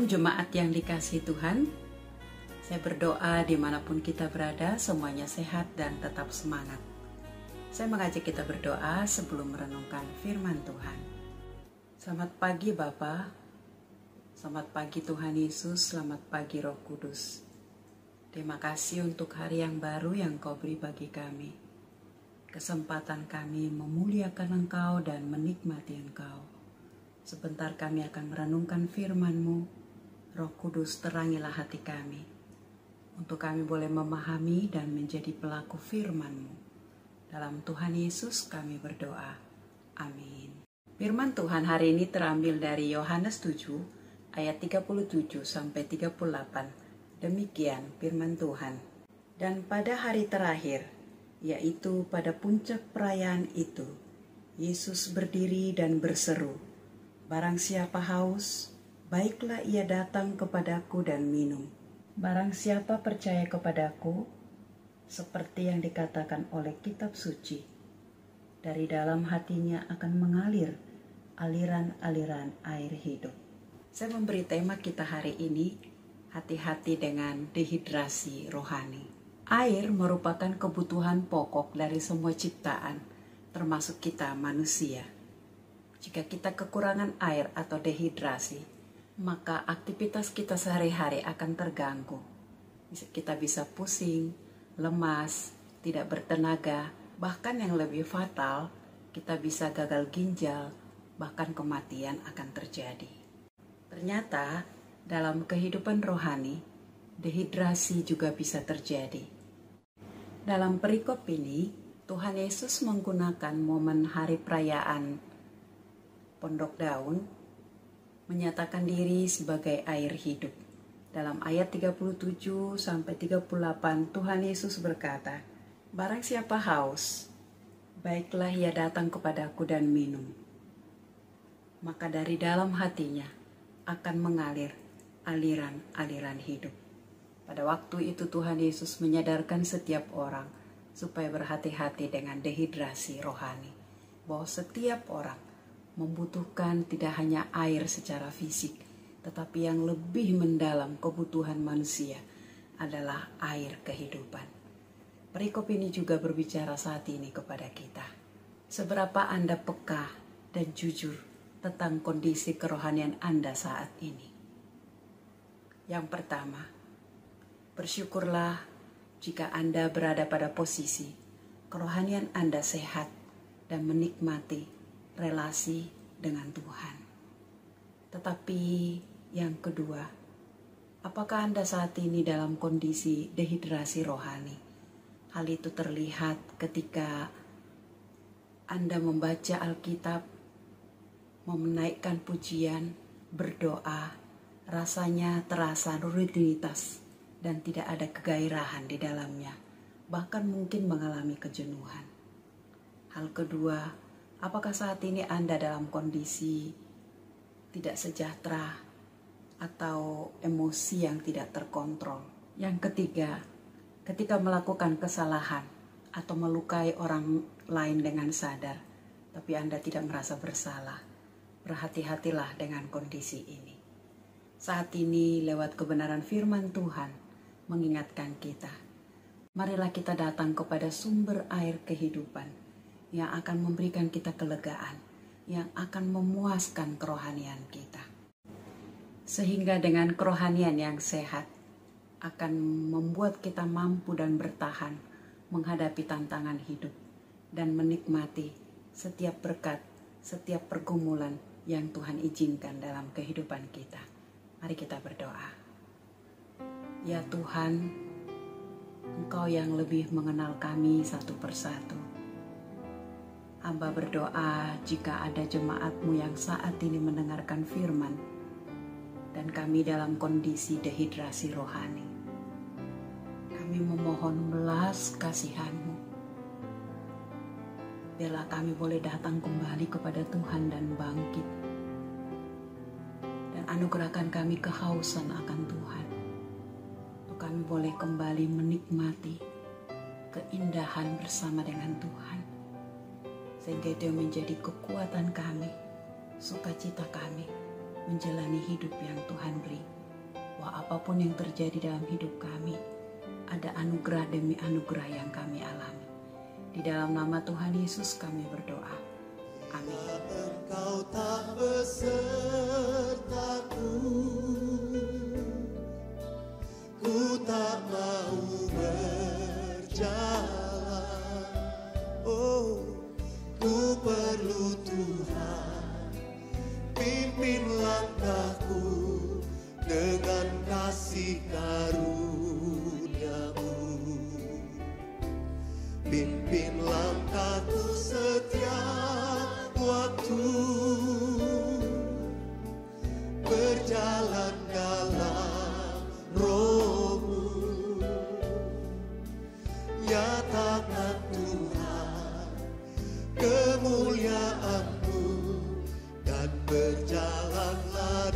Shalom jemaat yang dikasihi Tuhan. Saya berdoa dimanapun kita berada, semuanya sehat dan tetap semangat. Saya mengajak kita berdoa sebelum merenungkan firman Tuhan. Selamat pagi Bapa, selamat pagi Tuhan Yesus, selamat pagi Roh Kudus. Terima kasih untuk hari yang baru yang Kau beri bagi kami. Kesempatan kami memuliakan Engkau dan menikmati Engkau. Sebentar kami akan merenungkan firman-Mu. Roh Kudus, terangilah hati kami, untuk kami boleh memahami dan menjadi pelaku firman-Mu. Dalam Tuhan Yesus kami berdoa. Amin. Firman Tuhan hari ini terambil dari Yohanes 7 ayat 37 sampai 38. Demikian firman Tuhan. Dan pada hari terakhir, yaitu pada puncak perayaan itu, Yesus berdiri dan berseru, "Barang siapa haus, baiklah ia datang kepadaku dan minum. Barang siapa percaya kepadaku, seperti yang dikatakan oleh kitab suci, dari dalam hatinya akan mengalir aliran-aliran air hidup." Saya memberi tema kita hari ini, hati-hati dengan dehidrasi rohani. Air merupakan kebutuhan pokok dari semua ciptaan, termasuk kita manusia. Jika kita kekurangan air atau dehidrasi, maka aktivitas kita sehari-hari akan terganggu. Kita bisa pusing, lemas, tidak bertenaga, bahkan yang lebih fatal, kita bisa gagal ginjal, bahkan kematian akan terjadi. Ternyata, dalam kehidupan rohani, dehidrasi juga bisa terjadi. Dalam perikop ini, Tuhan Yesus menggunakan momen hari perayaan Pondok Daun menyatakan diri sebagai air hidup. Dalam ayat 37 sampai 38 Tuhan Yesus berkata, "Barang siapa haus, baiklah ia datang kepadaku dan minum. Maka dari dalam hatinya akan mengalir aliran-aliran hidup." Pada waktu itu Tuhan Yesus menyadarkan setiap orang supaya berhati-hati dengan dehidrasi rohani, bahwa setiap orang membutuhkan tidak hanya air secara fisik, tetapi yang lebih mendalam kebutuhan manusia adalah air kehidupan. Perikop ini juga berbicara saat ini kepada kita. Seberapa Anda peka dan jujur tentang kondisi kerohanian Anda saat ini? Yang pertama, bersyukurlah jika Anda berada pada posisi kerohanian Anda sehat dan menikmati relasi dengan Tuhan. Tetapi yang kedua, apakah Anda saat ini dalam kondisi dehidrasi rohani? Hal itu terlihat ketika Anda membaca Alkitab, menaikkan pujian, berdoa, rasanya terasa rutinitas dan tidak ada kegairahan di dalamnya, bahkan mungkin mengalami kejenuhan. Hal kedua, apakah saat ini Anda dalam kondisi tidak sejahtera atau emosi yang tidak terkontrol? Yang ketiga, ketika melakukan kesalahan atau melukai orang lain dengan sadar, tapi Anda tidak merasa bersalah, berhati-hatilah dengan kondisi ini. Saat ini lewat kebenaran firman Tuhan mengingatkan kita, marilah kita datang kepada sumber air kehidupan yang akan memberikan kita kelegaan, yang akan memuaskan kerohanian kita. Sehingga dengan kerohanian yang sehat, akan membuat kita mampu dan bertahan menghadapi tantangan hidup, dan menikmati setiap berkat, setiap pergumulan yang Tuhan izinkan dalam kehidupan kita. Mari kita berdoa. Ya Tuhan, Engkau yang lebih mengenal kami satu persatu. Hamba berdoa jika ada jemaat-Mu yang saat ini mendengarkan firman dan kami dalam kondisi dehidrasi rohani. Kami memohon belas kasihan-Mu. Biarlah kami boleh datang kembali kepada Tuhan dan bangkit. Dan anugerahkan kami kehausan akan Tuhan. Untuk kami boleh kembali menikmati keindahan bersama dengan Tuhan. Sehingga itu menjadi kekuatan kami, sukacita kami, menjalani hidup yang Tuhan beri bahwa apapun yang terjadi dalam hidup kami, ada anugerah demi anugerah yang kami alami. Di dalam nama Tuhan Yesus kami berdoa. Amin. Engkau tak besertaku, ku tak mau berjalan. Oh, ku perlu Tuhan, pimpin langkahku dengan kasih karunia-Mu. Pimpin langkahku setiap waktu, berjalan dalam Roh-Mu. Nyatakan Tuhan kemuliaan-Mu dan berjalanlah